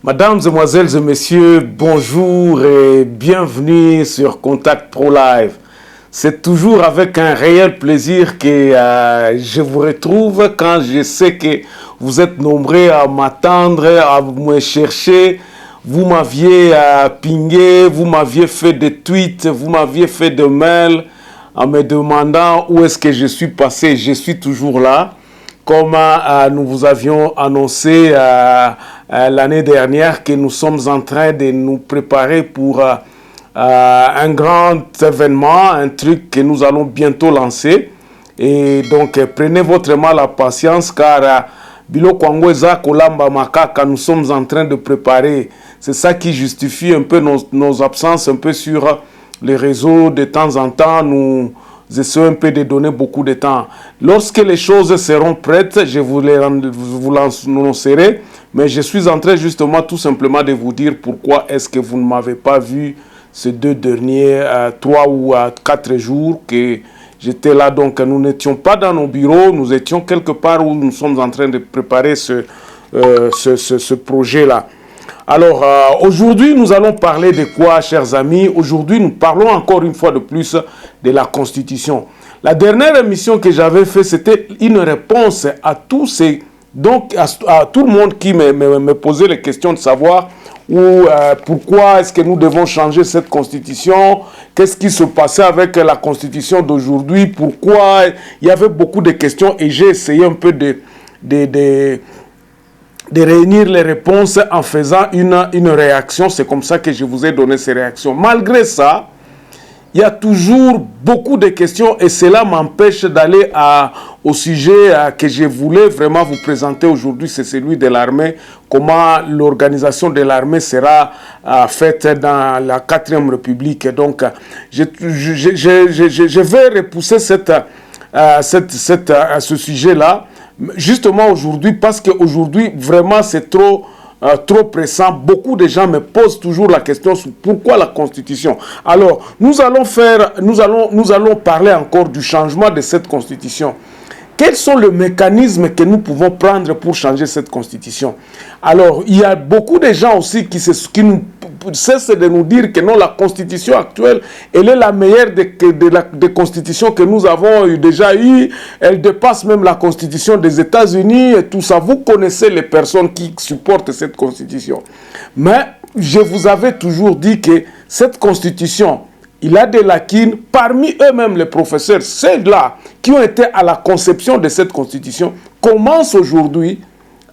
Mesdames, Mesdemoiselles et Messieurs, bonjour et bienvenue sur Contact Pro Live. C'est toujours avec un réel plaisir que je vous retrouve quand je sais que vous êtes nombreux à m'attendre, à me chercher. Vous m'aviez pingé, vous m'aviez fait des tweets, vous m'aviez fait des mails en me demandant où est-ce que je suis passé. Je suis toujours là. Comme nous vous avions annoncé l'année dernière que nous sommes en train de nous préparer pour un grand événement, un truc que nous allons bientôt lancer. Et donc, prenez votre mal à patience car Biloko Angweza Kolamba Makaka, nous sommes en train de préparer. C'est ça qui justifie un peu nos absences un peu sur les réseaux. De temps en temps, nous essayons un peu de donner beaucoup de temps. Lorsque les choses seront prêtes, je vous l'annoncerai. Mais je suis en train justement tout simplement de vous dire pourquoi est-ce que vous ne m'avez pas vu ces deux derniers 3 ou 4 jours que j'étais là. Donc nous n'étions pas dans nos bureaux, nous étions quelque part où nous sommes en train de préparer ce projet-là. Alors, aujourd'hui, nous allons parler de quoi, chers amis? Aujourd'hui, nous parlons encore une fois de plus de la Constitution. La dernière émission que j'avais faite, c'était une réponse à tous ces... Donc, à tout le monde qui me posait les questions de savoir pourquoi est-ce que nous devons changer cette Constitution, qu'est-ce qui se passait avec la Constitution d'aujourd'hui, pourquoi... Il y avait beaucoup de questions et j'ai essayé un peu de réunir les réponses en faisant une réaction. C'est comme ça que je vous ai donné ces réactions. Malgré ça, il y a toujours beaucoup de questions et cela m'empêche d'aller au sujet que je voulais vraiment vous présenter aujourd'hui. C'est celui de l'armée, comment l'organisation de l'armée sera faite dans la 4e République. Donc, je vais repousser ce sujet-là justement aujourd'hui, parce qu'aujourd'hui, vraiment, c'est trop pressant. Beaucoup de gens me posent toujours la question sur pourquoi la Constitution. Alors, nous allons parler encore du changement de cette Constitution. Quels sont les mécanismes que nous pouvons prendre pour changer cette Constitution? Alors, il y a beaucoup de gens aussi qui nous cessent de nous dire que non, la Constitution actuelle, elle est la meilleure des constitutions que nous avons déjà eues. Elle dépasse même la Constitution des États-Unis et tout ça. Vous connaissez les personnes qui supportent cette Constitution. Mais je vous avais toujours dit que cette Constitution, il a des lacunes. Parmi eux-mêmes, les professeurs, ceux-là qui ont été à la conception de cette Constitution, commencent aujourd'hui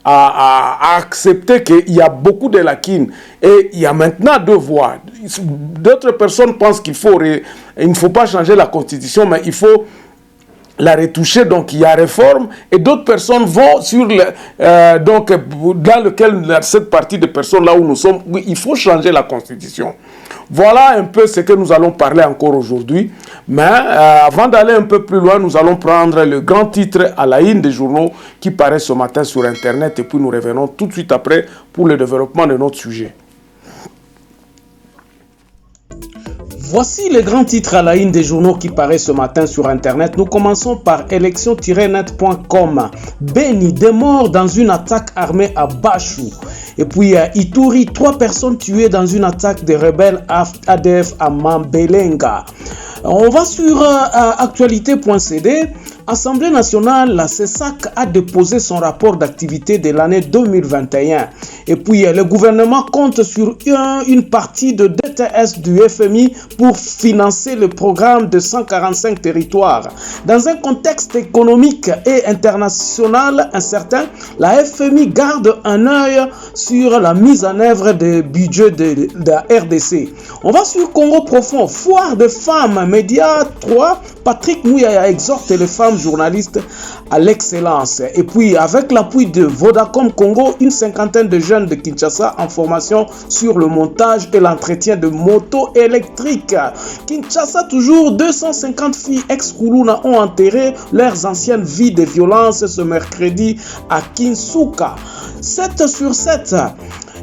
à accepter qu'il y a beaucoup de lacunes. Et il y a maintenant 2 voies. D'autres personnes pensent il ne faut pas changer la Constitution, mais il faut la retoucher, donc il y a réforme, et d'autres personnes vont sur cette partie de personnes là où nous sommes, oui, il faut changer la Constitution. Voilà un peu ce que nous allons parler encore aujourd'hui. Mais avant d'aller un peu plus loin, nous allons prendre le grand titre à la une des journaux qui paraît ce matin sur Internet, et puis nous revenons tout de suite après pour le développement de notre sujet. Voici les grands titres à la une des journaux qui paraissent ce matin sur Internet. Nous commençons par élection-net.com. Beni, des morts dans une attaque armée à Bachou. Et puis Ituri, 3 personnes tuées dans une attaque des rebelles ADF à Mambelenga. On va sur actualité.cd. Assemblée nationale, la CESAC a déposé son rapport d'activité de l'année 2021. Et puis, le gouvernement compte sur une partie de DTS du FMI pour financer le programme de 145 territoires. Dans un contexte économique et international incertain, la FMI garde un œil sur la mise en œuvre des budgets de la RDC. On va sur Congo profond, foire de femmes, Média 3, Patrick Mouyaya exhorte les femmes journalistes à l'excellence. Et puis, avec l'appui de Vodacom Congo, une 50aine de jeunes de Kinshasa en formation sur le montage et l'entretien de motos électriques. Kinshasa, toujours 250 filles ex-Kuluna ont enterré leurs anciennes vies de violence ce mercredi à Kinsuka. 7 sur 7.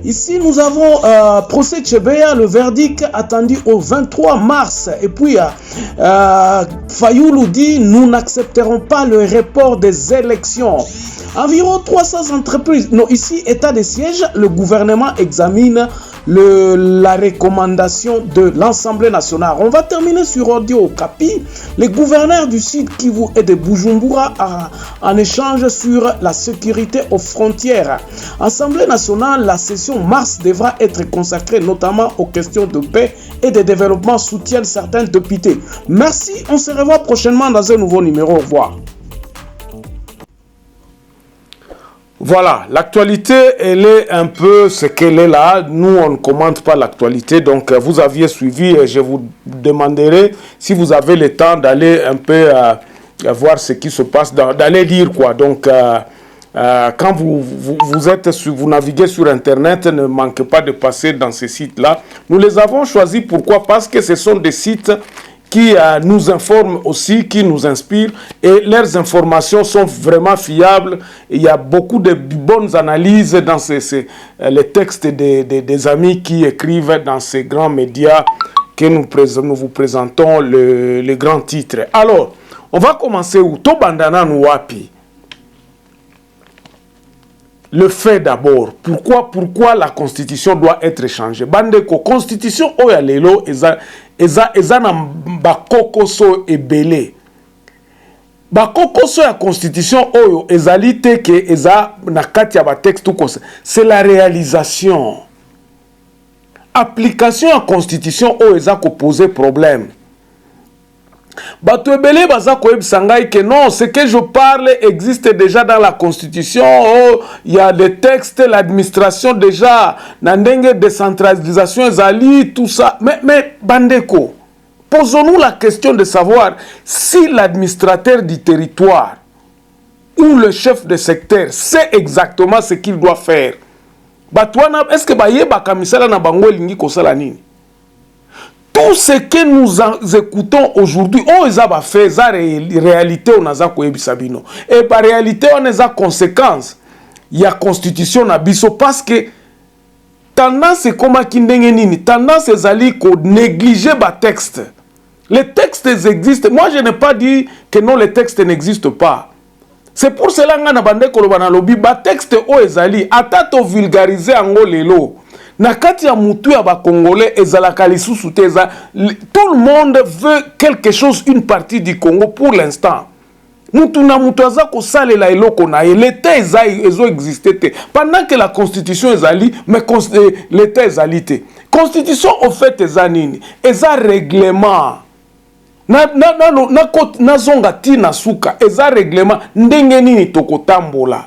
Ici, nous avons procès Tchebeya, le verdict attendu au 23 mars. Et puis, Fayoulou dit, nous n'accepterons pas le report des élections. Environ 300 entreprises. Non, ici, état de siège, le gouvernement examine la recommandation de l'Assemblée nationale. On va terminer sur Audio Okapi. Les gouverneurs du Sud Kivu et de Bujumbura en échange sur la sécurité aux frontières. Assemblée nationale, la session mars devra être consacrée notamment aux questions de paix et de développement, soutiennent certains députés. Merci, on se revoit prochainement dans un nouveau numéro. Au revoir. Voilà, l'actualité, elle est un peu ce qu'elle est là. Nous, on ne commente pas l'actualité. Donc, vous aviez suivi et je vous demanderai si vous avez le temps d'aller un peu voir ce qui se passe, d'aller lire quoi. Donc, quand vous naviguez sur Internet, ne manquez pas de passer dans ces sites-là. Nous les avons choisis, pourquoi? Parce que ce sont des sites qui nous informent aussi, qui nous inspirent, et leurs informations sont vraiment fiables. Il y a beaucoup de bonnes analyses dans les textes des amis qui écrivent dans ces grands médias que nous vous présentons les grands titres. Alors, on va commencer où? Tobandana Nouapi. Le fait d'abord, pourquoi la constitution doit être changée? Bandeko, constitution oyalelo eza na bakokoso ebele. Bakokoso ya constitution oyo ezali te ke eza na kati ya ba texte tout comme ça. C'est la réalisation. Application à constitution oyo eza ko poser problème. Bato ebele baza koyebisa ngai que non, ce que je parle existe déjà dans la constitution. Oh, il y a des textes, l'administration déjà, nandenge décentralisation ezali, tout ça. Mais bandeko, posons-nous la question de savoir si l'administrateur du territoire ou le chef de secteur sait exactement ce qu'il doit faire. Batouana, est-ce que bayeba kamisala na bango lingi kosala nini? Tout ce que nous écoutons aujourd'hui, on les a fait, ça réalité, on a koyebisabino. Et par réalité, on a conséquences. Il y a constitution na biso parce que tendance c'est comme kindenge nini, tendance c'est ali ko négliger ba texte. Les textes existent. Moi, je n'ai pas dit que non, les textes n'existent pas. C'est pour cela que na bande kolobana lobi ba texte o ezali atato vulgariser ango lelo. Na kati ya mutu ya ba Congolais ezalaka lisusu te eza, tout le monde veut quelque chose, une partie du Congo pour l'instant. Mutu na mutu aza ko salela eloko na l'état ezo existé te pendant que la constitution ezali, mais l'état ezali te. Constitution au fait eza nini? Eza règlement. Na zonga tina suka eza règlement ndenge nini tokotambola.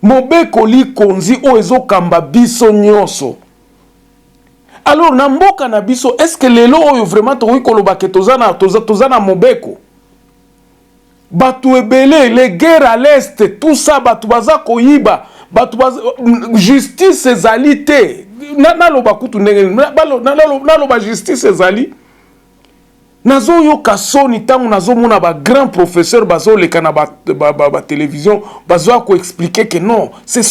Mobeko li konzi o ezo kamba biso nyonso. Alors na mboka na biso, est-ce que lelo oyo vraiment tokoki koloba ke tozana mobeko? Batu ebele, les guerres à l'est, tout ça batu baza koyiba, batu baza justice ezali te. Na loba kutu ndenge na loba justice ezali. Nazo yo kasoni tangu nazo mona ba grand professeur bazo leka na ba télévision bazo ko expliquer que non, c'est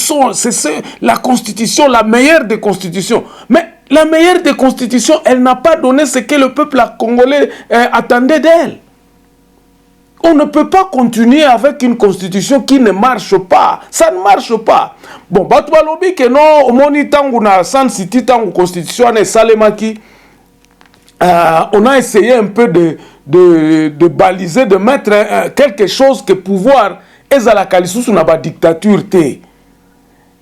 la constitution, la meilleure des constitutions. Mais la meilleure des constitutions, elle n'a pas donné ce que le peuple congolais attendait d'elle. On ne peut pas continuer avec une constitution qui ne marche pas. Ça ne marche pas. Bon, batu balobi que non, au moni tangu na San City tangu constitution ne salemaki. On a essayé un peu de baliser, de mettre quelque chose que pouvoir ezalaka lisusu na ba dictature te.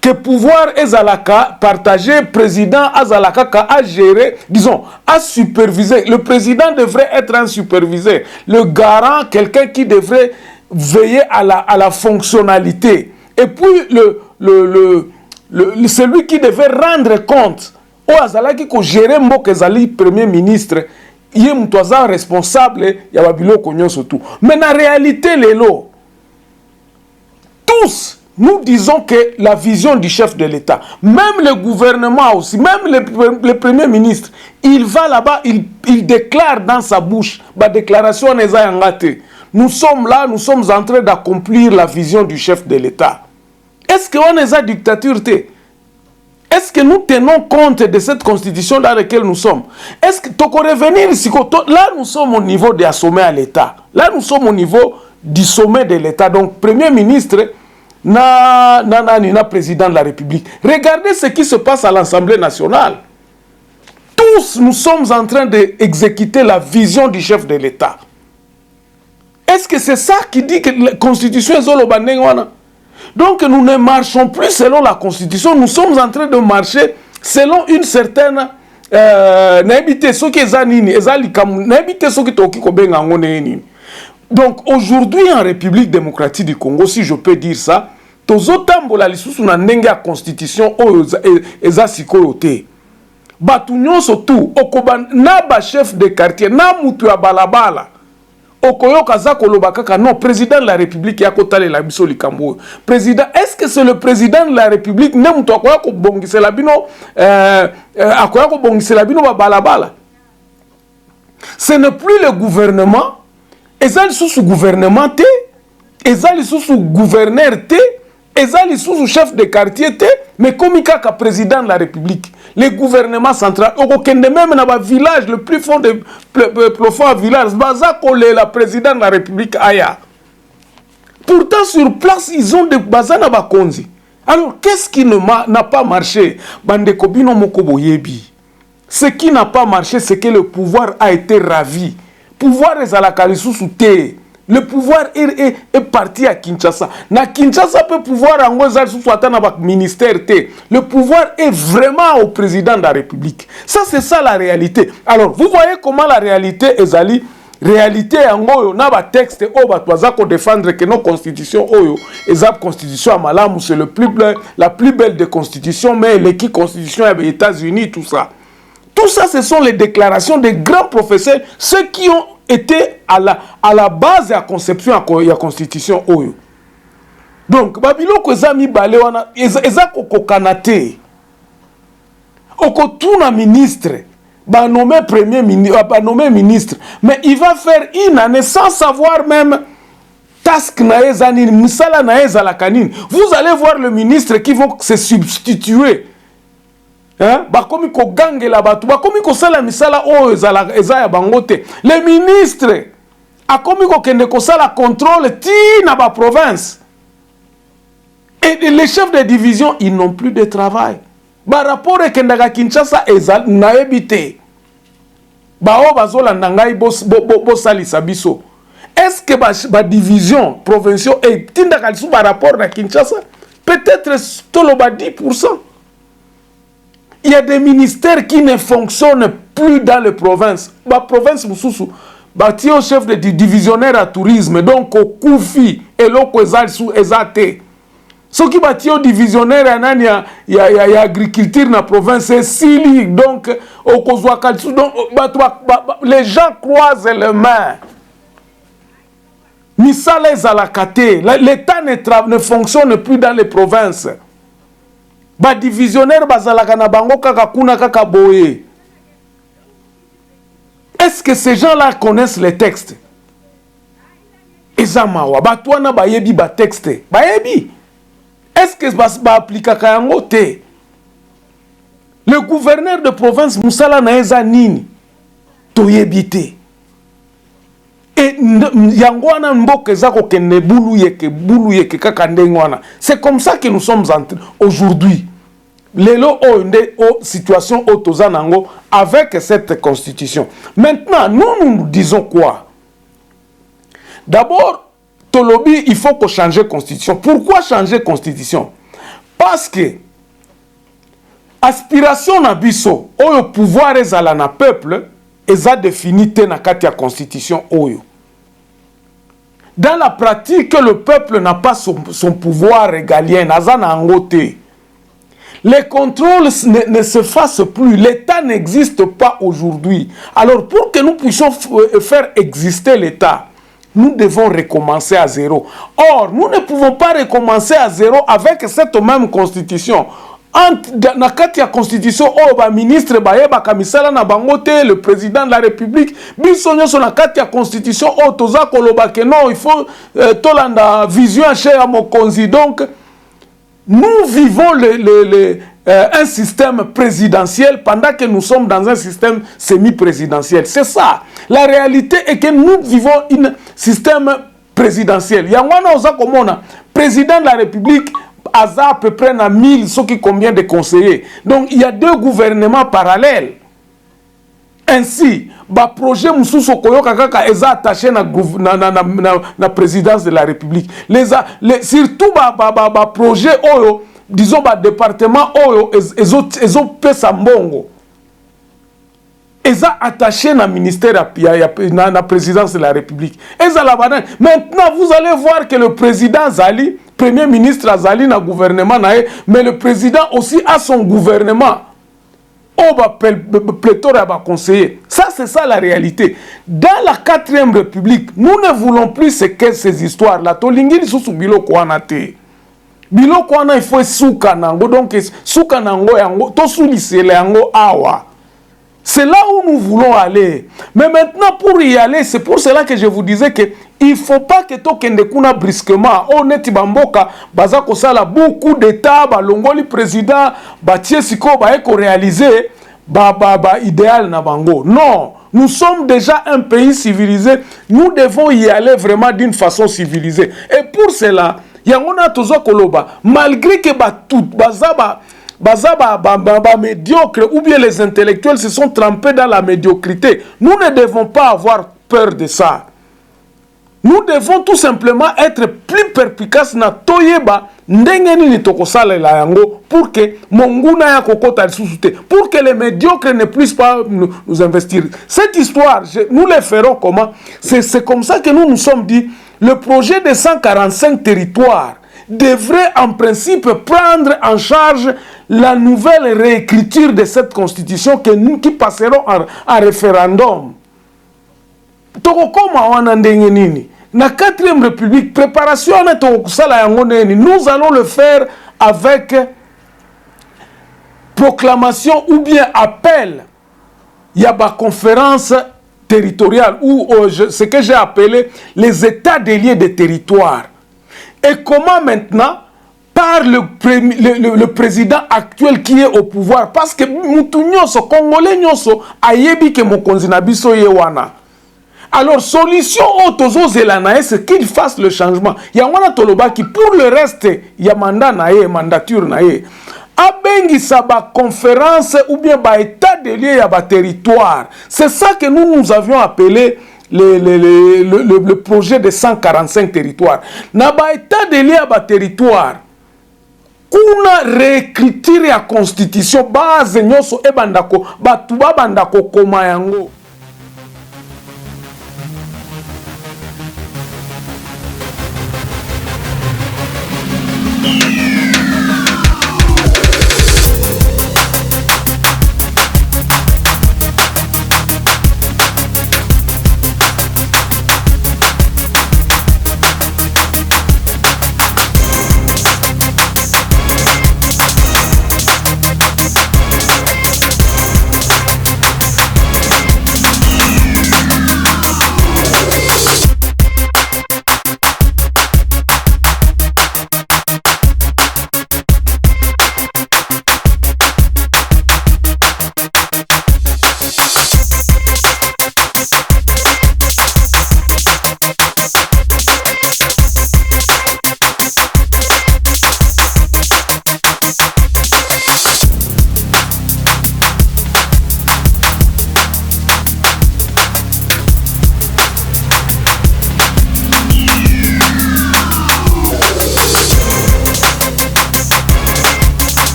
Que pouvoir ezalaka partagé, président azalaka ka a gérer, disons, à superviser. Le président devrait être un superviseur, le garant, quelqu'un qui devrait veiller à la fonctionnalité. Et puis celui qui devait rendre compte. O azalaki ko gérer mboka ezali premier ministre, yé mutwaza responsable ya babiloko nyonso tout. Mais na réalité lelo, tous nous disons que la vision du chef de l'État, même le gouvernement aussi, même le premier ministre, il va là-bas, il déclare dans sa bouche, ba déclaration neza yangate. Nous sommes là, nous sommes en train d'accomplir la vision du chef de l'État. Est-ce qu'on est à dictature te? Est-ce que nous tenons compte de cette constitution dans laquelle nous sommes? Est-ce que tu peux revenir ici? Là, nous sommes au niveau des sommets à l'État. Là, nous sommes au niveau du sommet de l'État. Donc, Premier ministre, na président de la République. Regardez ce qui se passe à l'Assemblée nationale. Tous, nous sommes en train d'exécuter la vision du chef de l'État. Est-ce que c'est ça qui dit que la constitution est zolobandengwana? Donc nous ne marchons plus selon la constitution, nous sommes en train de marcher selon une certaine donc aujourd'hui en République démocratique du Congo, si je peux dire ça, tozotambola lisusu na ndenge ya constitution oyo eza sikoyo te. Batu nyonso tu okoba na ba chef de quartier na mutu ya balabala okoyoka za koloba kaka non président de la République ya kotalela biso likambo. Président, est-ce que c'est le président de la République ne mutu akoya ko bongisela bino akoya ko bongisela bino ba balabala? Ce n'est plus le gouvernement, ezali sous gouvernement te, ezali sous gouverneur te, ezali sous chef de quartier te, mais comme kaka président de la République. Le gouvernement central, au Kende même dans le village, le plus fond de profond village, Bazako le président de la République Aya. Pourtant, sur place, ils ont des bazana bakonzi. Alors, qu'est-ce qui n'a pas marché? Bandekobino Mokoboyebi. Ce qui n'a pas marché, c'est que le pouvoir a été ravi. Pouvoir est à la Kalisou te. Le pouvoir est parti à Kinshasa. Na Kinshasa peut pouvoir en ministère. Le pouvoir est vraiment au président de la République. Ça, c'est ça la réalité. Alors, vous voyez comment la réalité est allée. Réalité en goyo na ba texte o ba toza ko défendre que nos constitutions oyo ezap constitution malamu c'est la plus belle des constitutions, mais l'équipe constitution des États-Unis, tout ça. Tout ça, ce sont les déclarations des grands professeurs, ceux qui ont été à la base de la conception de la constitution. Donc, Babilo Kozami Balewana, Ezako Kokanate, Okotuna ministre, ba nommé premier ministre, ba nommé ministre, mais il va faire une année sans savoir même task naezanine, misala naezalakanine. Vous allez voir le ministre qui vont se substituer. Hein? Bakomi ko gange la batu, bakomi ko sala misala o ezaya bangote. Les ministres akomi ko kende ko sala contrôle ti na ba province. Et les chefs de division, ils n'ont plus de travail. Ba rapport e kendaka Kinshasa ezal na ebité. Ba o bazola ndangai bo salisa biso. Est-ce que ba division provinciale et tindaka lisu ba rapport na Kinshasa? Peut-être toloba 10%. Il y a des ministères qui ne fonctionnent plus dans les provinces. La province Moussoussou, bâti au chef de divisionnaire à tourisme, donc au Koufi, et l'autre sous Ezate. Ce qui bâti au divisionnaire il y a agriculture dans la province, c'est Sili, donc au Kozouakalsou. Donc les gens croisent les mains. Misales à la Kate. L'État ne fonctionne plus dans les provinces. Ba divisionnaire bazalaka na bango kaka kuna kaka boye. Est-ce que ces gens-là connaissent les textes? Ezamawa batwana bayebi ba texte. Bayebi. Est-ce que ba aplikaka yango te? Le gouverneur de province Moussala na eza nini? Toyebi te. Et yango wana mboka ezako kende bulu yeke kaka ndenge wana. C'est comme ça que nous sommes aujourd'hui. Lelo situation otozanango avec cette constitution. Maintenant, nous disons quoi? D'abord, Tolobi, il faut qu'on change la constitution. Pourquoi changer la constitution? Parce que aspiration na biso, oyo pouvoir ezala na peuple, eza défini te na kati ya constitution oyo. Dans la pratique, le peuple n'a pas son pouvoir régalien, nazana angote. Les contrôles ne se fassent plus. L'État n'existe pas aujourd'hui. Alors, pour que nous puissions faire exister l'État, nous devons recommencer à zéro. Or, nous ne pouvons pas recommencer à zéro avec cette même constitution. Dans la constitution, le ministre le président de la République, la constitution, non, il faut la vision chez Mokonzi. Donc, nous vivons un système présidentiel pendant que nous sommes dans un système semi-présidentiel. C'est ça. La réalité est que nous vivons un système présidentiel. Il y a un président de la République à peu près 1000, ce qui combien de conseillers. Donc il y a deux gouvernements parallèles. Ainsi, le projet Moussousso Koyoka Kaka est attaché à la présidence de la République. Surtout le projet Oyo, disons le département Oyo, ils ont fait Sambongo. Ils sont attachés à ministère, à la présidence de la République. Maintenant, vous allez voir que le président Zali, premier ministre Zali, dans le gouvernement, mais le président aussi a son gouvernement. On va pléthore à conseiller. Ça, c'est ça la réalité. Dans la 4e République, nous ne voulons plus ces histoires-là. Tolingili sous bilo kwanate. Bilo kwana il faut soukanango. Donc, soukanango yango, to soulisele yango awa. C'est là où nous voulons aller. Mais maintenant, pour y aller, c'est pour cela que je vous disais que il ne faut pas que to kende kuna brusquement. Honnête bamboka, bazako sala beaucoup d'états, balongoli président, batie siko ba eko réaliser idéal na bango. Non, nous sommes déjà un pays civilisé. Nous devons y aller vraiment d'une façon civilisée. Et pour cela, yangona tozo koloba, malgré que médiocre ou bien les intellectuels se sont trempés dans la médiocrité. Nous ne devons pas avoir peur de ça. Nous devons tout simplement être plus perspicaces na toyeba ndengeni ni tokosala la yango pour que monguna ya kokota susute, pour que les médiocres ne puissent pas nous investir. Cette histoire, nous le ferons comment? C'est comme ça que nous nous sommes dit, le projet de 145 territoires devrait en principe prendre en charge la nouvelle réécriture de cette constitution qui passeront en référendum. Tokokoma wana ndenge nini? Na 4e République, préparation na tokusala yango neni. Nous allons le faire avec proclamation ou bien appel. Il y a ma conférence territoriale ou ce que j'ai appelé les états des lieux des territoires. Et comment maintenant, par le président actuel qui est au pouvoir, parce que Moutounyoso, Congolais Nyoso, ayebi ke mokonzi na biso yewana. Alors, solution au Zelanae, c'est qu'il fasse le changement. Il y a un toloba qui, pour le reste, il y a mandat nae, mandature nae. Abengi saba conférence ou bien ba état de lieu ya ba territoire. C'est ça que nous avions appelé le projet de 145 territoires. Na ba état de lieu ya ba territoire. Kuna réécriture ya constitution base nyoso e bandako batu ba bandako koma yango.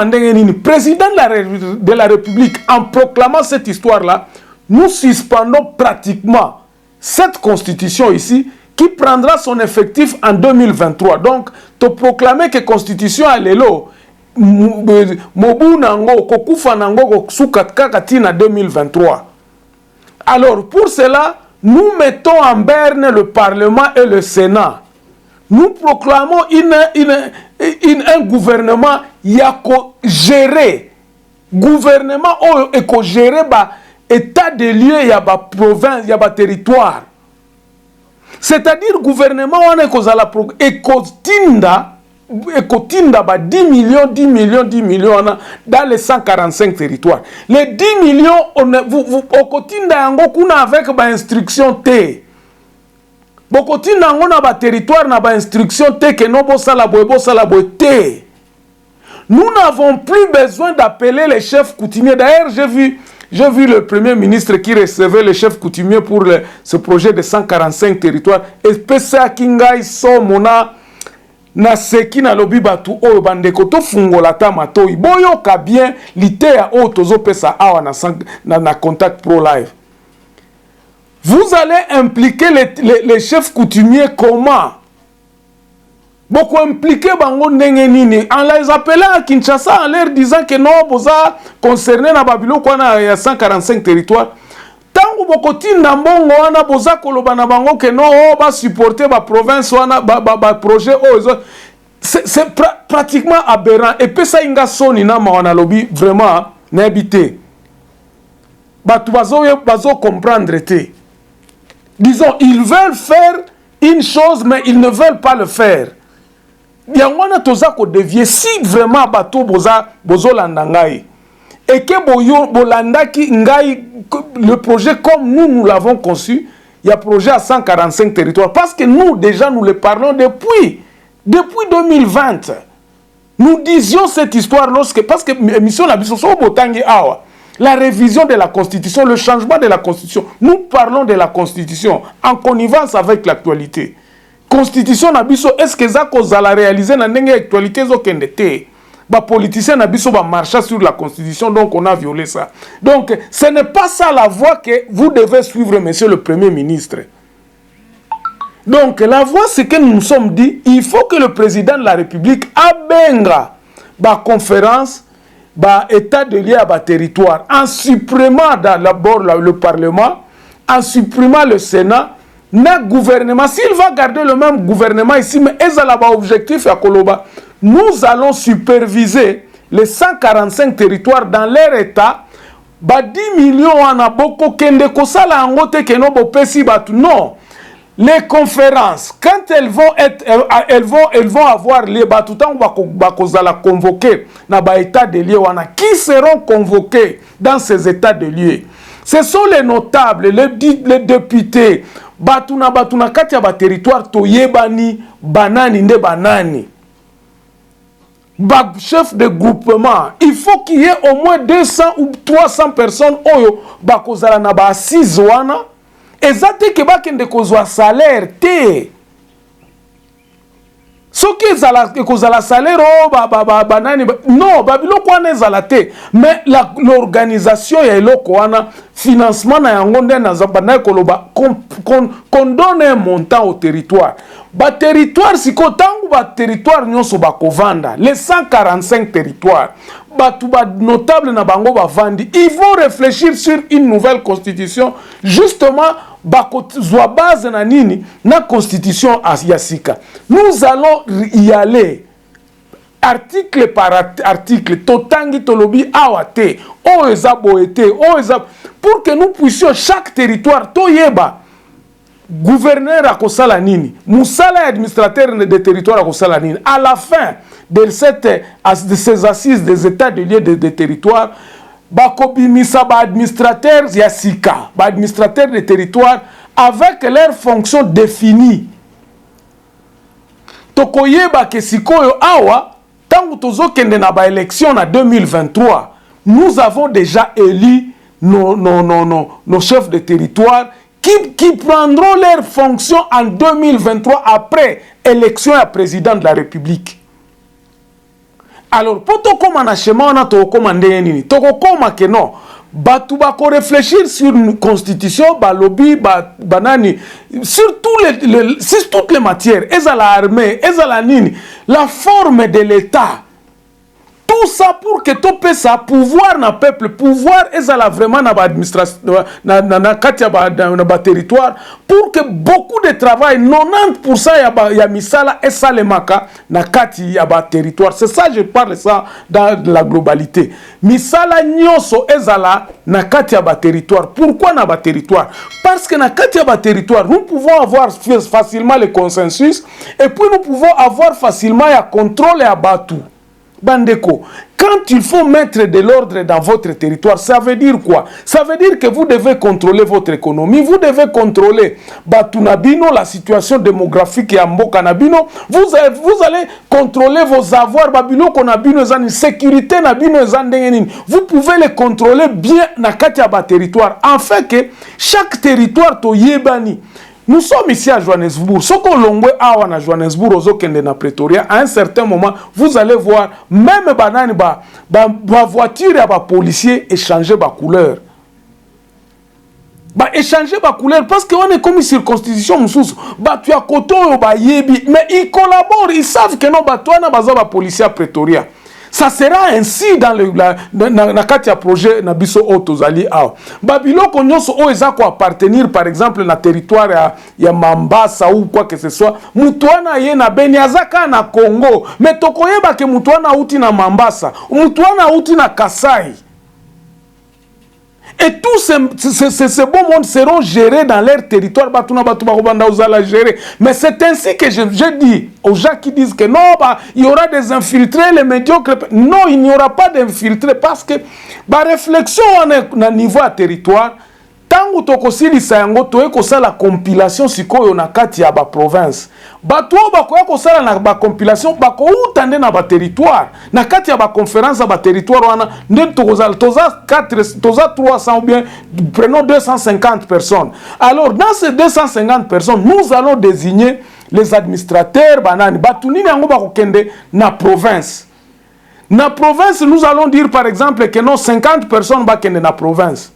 Le président de la République, en proclamant cette histoire-là, nous suspendons pratiquement cette constitution ici qui prendra son effectif en 2023. Donc, tu proclamer que la constitution est là, Mobu Nango, Kokufa Nango, Soukatkatina 2023. Alors, pour cela, nous mettons en berne le Parlement et le Sénat. Nous proclamons un gouvernement qui a géré. Gouvernement qui a géré état de lieu, il y a ba province, il y a ba territoire. C'est-à-dire gouvernement on est cause à la ekotinda ba 10 millions dans les 145 territoires. Les 10 millions on okotinda yango kuna avec ba instruction T. Bokotinda yango na ba territoire na ba instruction T que no bo sala boy T. Nous n'avons plus besoin d'appeler les chefs coutumiers. D'ailleurs, j'ai vu le Premier ministre qui recevait les chefs coutumiers pour ce projet de 145 territoires. Et pesa kingai so mona na seki na lobi batu oyo bandeko to fungola ta matoi. Boyo ka bien litea o tozo pesa awa na Contact Pro Live. Vous allez impliquer les chefs coutumiers comment? Beaucoup impliqués bango ndenge nini en les appelant à Kinshasa en leur disant que non boza concerné na Babilo kwa na 145 territoires. Tango boko tinda mbongo wana boza koloba na bango que non ba supporter ba province wana ba projet c'est pratiquement aberrant et puis ça inga soni na mawana lobby vraiment na habité. Batu bazo comprendre te. Disons ils veulent faire une chose mais ils ne veulent pas le faire. Yangwana toza ko dévier si vraiment bato bozo landangai et que boyo bolandaki ngai le projet comme nous l'avons conçu, il y a projet à 145 territoires parce que nous déjà nous le parlons depuis 2020. Nous disions cette histoire parce que mission la biso so botangi awa la révision de la Constitution, le changement de la Constitution. Nous parlons de la Constitution en connivence avec l'actualité. Constitution na biso est-ce que ça cause à la réaliser na ndenge actualité zo kendete ba politicien na biso ba marcher sur la Constitution donc on a violé ça. Donc ce n'est pas ça la voie que vous devez suivre monsieur le Premier ministre. Donc la voie c'est que nous nous sommes dit il faut que le président de la République abenga ba conférence ba état de lieu à ba territoire en supprimant d'abord le Parlement, en supprimant le Sénat. Notre gouvernement, s'il va garder le même gouvernement ici, mais objectif à Koloba, nous allons superviser les 145 territoires dans leur état. 10 millions en a beaucoup kende kosala angote kenobo pesi batu. Non. Les conférences, quand elles vont avoir les batutans bakozala convoqués na ba état de lieu wana qui seront convoqués dans ces états de lieu. Ce sont les notables, les députés. Batuna kati ya ba territoire toyebani banani nde banani. Ba chef de groupement, il faut qu'il y ait au moins 200 ou 300 personnes oyo bakozala na ba assise wana. Ezate ke bakende kozwa salaire te. Soki ekozala salaire banani non babiloko wana ezala te mais l'organisation ya eloko wana financement na yango nde na zabana koloba qu'on donne un montant au territoire ba territoire siko tangu ba territoire nyonso bakovanda les 145 territoires batu ba notable na bango bavandi ils vont réfléchir sur une nouvelle constitution justement bakozwa base na nini na constitution yasika. Nous allons y aller article par article totangi tolobi awate oeza boete oeza pour que nous puissions chaque territoire toyeba gouverneur à kosala nini musala administrateur de territoire à kosala nini à la fin de ces assises des états de lieu de territoire bakobimisa ba administrateurs yasika ba administrateurs de territoire avec leurs fonctions définies. Tokoyeba ke sikoyo awa tangu tozokende na ba élection na 2023 nous avons déjà élu nos chefs de territoire qui prendront leurs fonctions en 2023 après élection à président de la République. Alors, pour tokoma na schéma on a tokoma ndeni tokoma ke non batu bako réfléchir sur une constitution balobi banani sur toutes les matières ezala armée ezala nini la forme de l'état tout tout ça pour que tu puisses pouvoir na peuple, pouvoir et ça vraiment na administration na katia ba territoire pour que beaucoup de travail 90% ya misala et ça le maka na kati ya ba territoire. C'est ça je parle ça dans la globalité. Misala nyoso ezala na kati ya ba territoire. Pourquoi na ba territoire? Parce que na kati ya ba territoire, nous pouvons avoir facilement le consensus et puis nous pouvons avoir facilement ya contrôle ya batu. Bandeko, quand il faut mettre de l'ordre dans votre territoire, ça veut dire quoi? Ça veut dire que vous devez contrôler votre économie, vous devez contrôler Batunabino, la situation démographique et Mboka Nabino, vous allez contrôler vos avoirs, Babino Konabino, sécurité Nabino, vous pouvez les contrôler bien dans Katiaba territoire, afin que chaque territoire to yebani. Nous sommes ici à Johannesburg. Ce qu'on l'ongue à Johannesburg, aux Okende na Pretoria, à un certain moment, vous allez voir, même banane, ba voiture et ba policier échanger ba couleur. Échanger ba couleur parce qu'on est comme une circonstitution, tu as koto ba yebi, mais ils collaborent, ils savent que non, toi na baza ba policier à Pretoria. Ça sera ainsi dans le katia projet na biso otozali a. Babilo konyoso o ezako appartenir par exemple na territoire ya Mambasa ou quoi que ce soit. Mutuana ye na Beniazaka na Congo. Mais tokoyeba ke mutuana uti na Mambasa, mutuana uti na Kasai. Et tous ces bons mondes seront gérés dans leur territoire. Mais c'est ainsi que je dis aux gens qui disent que non, il y aura des infiltrés, les médiocres. Non, il n'y aura pas d'infiltrés parce que la réflexion à niveau à territoire, tant que tu as la compilation sikoyo na kati ya ba province. Bato bakoya ko sala na ba compilation bako utande na ba territoire. Na kati ya ba conférence ba territoire wana nde toza 300 ou bien prenons 250 personnes. Alors dans ces 250 personnes, nous allons désigner les administrateurs banani batunini yango bako kende na province. Na province, nous allons dire par exemple que non 50 personnes ba kende na province.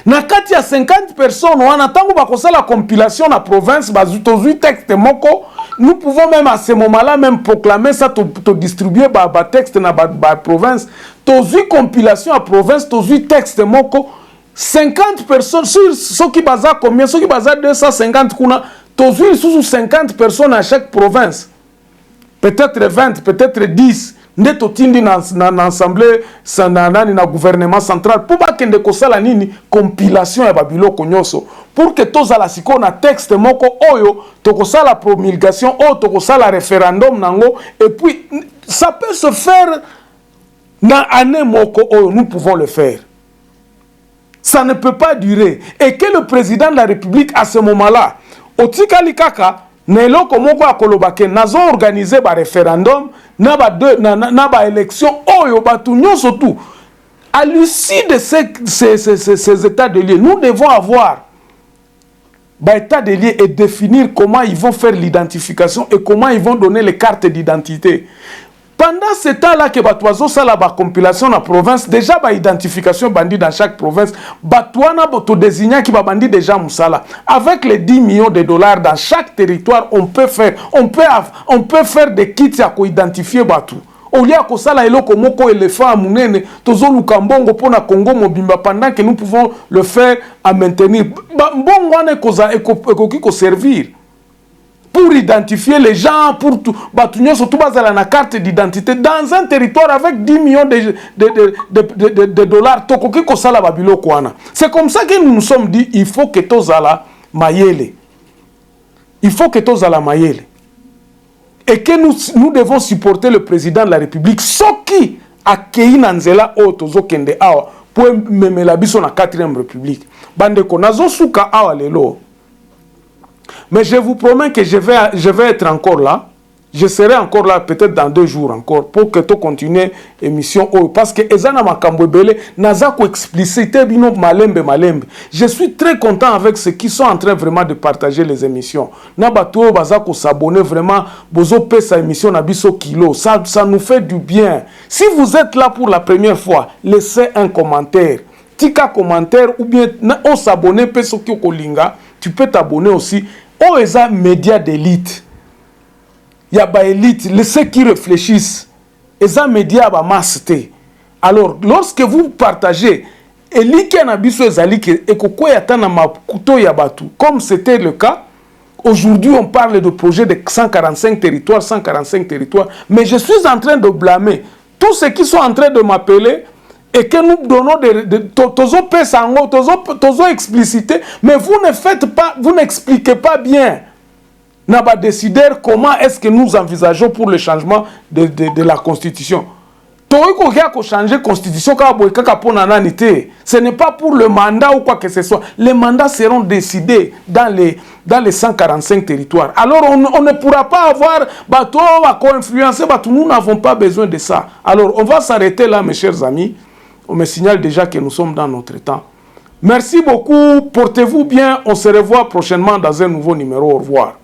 Na kati ya 50 personnes, on attend la compilation na province, bazutozui texte moko, nous pouvons même à ce moment-là même proclamer ça, to distribuer ba texte na ba province, tozui compilation à province, tozui texte moko, 50 personnes, ceux qui baza combien, ceux qui baza 250 kuna, tozui sous 50 personnes à chaque province, peut-être 20, peut-être 10. Nde totindi na assemblée na gouvernement central pour ba kende ko sala nini compilation ya babiloko nyoso pour que tous ala siko na texte moko oyo to ko sala promulgation o to ko sala référendum nango et puis ça peut se faire na année moko oyo nous pouvons le faire. Ça ne peut pas durer et que le président de la République à ce moment-là otikali kaka na eloko moko akolobake nazo organiser ba référendum na ba élection oyo batu nyonso tout à l'issue de ces états de lieu nous devons avoir ba état de lieu et définir comment ils vont faire l'identification et comment ils vont donner les cartes d'identité. Pendant ce temps-là que Batoazo sala ba compilation na province, déjà ba identification bandit dans chaque province, Batouana boto désigna qui ba bandit déjà musala. Avec les 10 millions de dollars dans chaque territoire, on peut faire des kits à ko identifier Batou. Au lieu ko sala eloko moko éléphant munene, tozo lukambongo pona Congo mobimba pendant que nous pouvons le faire à maintenir. Mbongo ane koza ko servir. Pour identifier les gens, pour tout, surtout la carte d'identité dans un territoire avec 10 millions de dollars. C'est comme ça que nous nous sommes dit, il faut que Tozala Mayele. Il faut que Tozala Mayele. Et que nous devons supporter le président de la République, ce qui a Kei Nanzela o Tozo Kende Awa, pour me la biso na 4e République. Bandeko, nazo suka awa lelo. Mais je vous promets que je vais être encore là. Je serai encore là peut-être dans 2 jours encore pour que tu continues l'émission. Parce que Ezana Makambwebele Nazako explicité bino malembe. Je suis très content avec ceux qui sont en train vraiment de partager les émissions. Nabato Bazako s'abonner vraiment. Bozo pe sa émission Nabiso Kilo. Ça nous fait du bien. Si vous êtes là pour la première fois, laissez un commentaire. Tika commentaire ou bien on s'abonne pe soki kolinga. Tu peux t'abonner aussi aux médias d'élite. Il y a des élites, ceux qui réfléchissent. eza média ba masté. Alors lorsque vous partagez et l'ikanabiso ezali ke ekokwea tana makuto ya batu comme c'était le cas. Aujourd'hui, on parle de projet de 145 territoires, mais je suis en train de blâmer tous ceux qui sont en train de m'appeler et que nous donnons tozo explicité, mais vous ne faites pas, vous n'expliquez pas bien. N'a pas décidé comment est-ce que nous envisageons pour le changement de la Constitution. Changer la Constitution, ce n'est pas pour le mandat ou quoi que ce soit. Les mandats seront décidés dans les 145 territoires. Alors on ne pourra pas avoir bateau à co-influencer, nous n'avons pas besoin de ça. Alors on va s'arrêter là, mes chers amis. On me signale déjà que nous sommes dans notre temps. Merci beaucoup, portez-vous bien, on se revoit prochainement dans un nouveau numéro. Au revoir.